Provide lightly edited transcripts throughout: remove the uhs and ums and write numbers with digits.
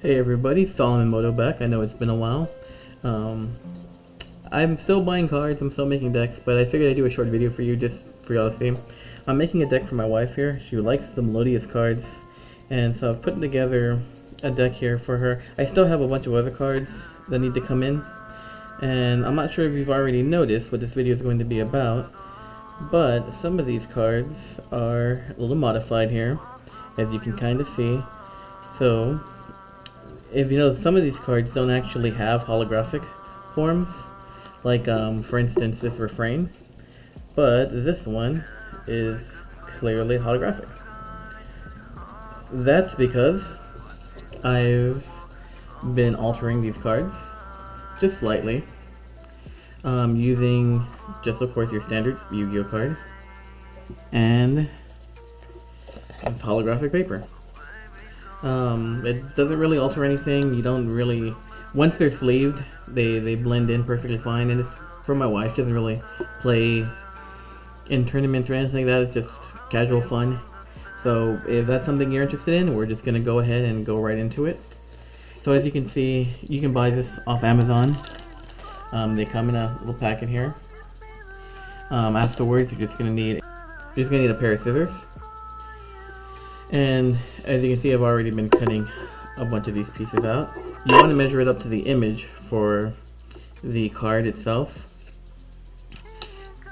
Hey everybody, Solomon Moto back. I know it's been a while. I'm still buying cards, I'm still making decks, but I figured I'd do a short video for you just for y'all to see. I'm making a deck for my wife here. She likes the Melodious cards, and so I've put together a deck here for her. I still have a bunch of other cards that need to come in, and I'm not sure if you've already noticed what this video is going to be about, but some of these cards are a little modified here, as you can kind of see. So if you know, some of these cards don't actually have holographic forms, like for instance this refrain, but this one is clearly holographic. That's because I've been altering these cards just slightly, using just of course your standard Yu-Gi-Oh card and it's holographic paper. It doesn't really alter anything. You don't really, once they're sleeved, they blend in perfectly fine, and it's for my wife. She doesn't really play in tournaments or anything like that. It's just casual fun. So if that's something you're interested in, we're just going to go ahead and go right into it. So as you can see, you can buy this off Amazon. They come in a little packet here. Afterwards, you're just going to need a pair of scissors. And as you can see, I've already been cutting a bunch of these pieces out. You want to measure it up to the image for the card itself.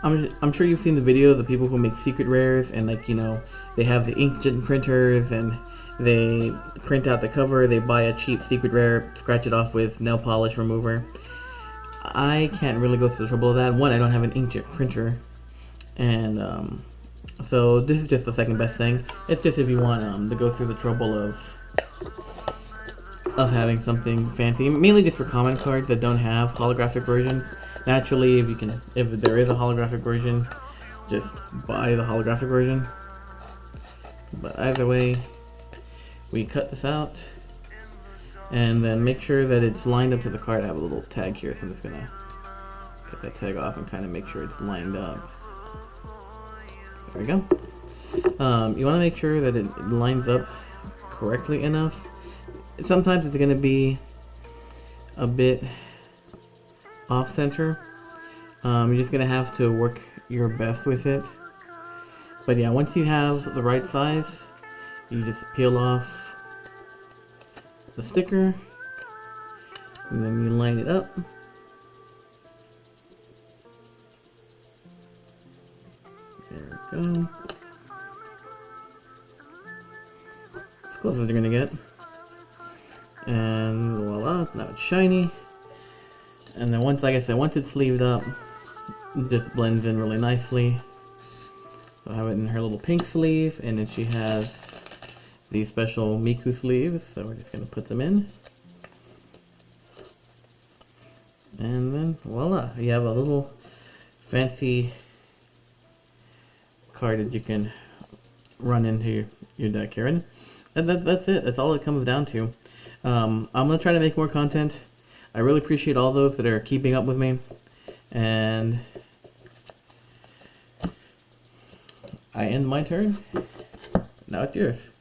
I'm sure you've seen the videos of people who make secret rares, and like, you know, they have the inkjet printers and they print out the cover, they buy a cheap secret rare, scratch it off with nail polish remover. I can't really go through the trouble of that. One, I don't have an inkjet printer, and so this is just the second best thing. It's just if you want to go through the trouble of having something fancy, mainly just for common cards that don't have holographic versions. Naturally, if there is a holographic version, just buy the holographic version. But either way, we cut this out and then make sure that it's lined up to the card. I have a little tag here, so I'm just gonna cut that tag off and kind of make sure it's lined up. There we go. You want to make sure that it lines up correctly enough. Sometimes it's going to be a bit off center. You're just going to have to work your best with it. But yeah, once you have the right size, you just peel off the sticker and then you line it up. There we go. As close as you're gonna get. And voila, now it's shiny. And then once, like I said, once it's sleeved up, it just blends in really nicely. So I have it in her little pink sleeve, and then she has these special Miku sleeves, so we're just gonna put them in. And then voila, you have a little fancy card that you can run into your deck here, and that's it. That's all it comes down to. I'm gonna try to make more content. I really appreciate all those that are keeping up with me, and I end my turn. Now it's yours.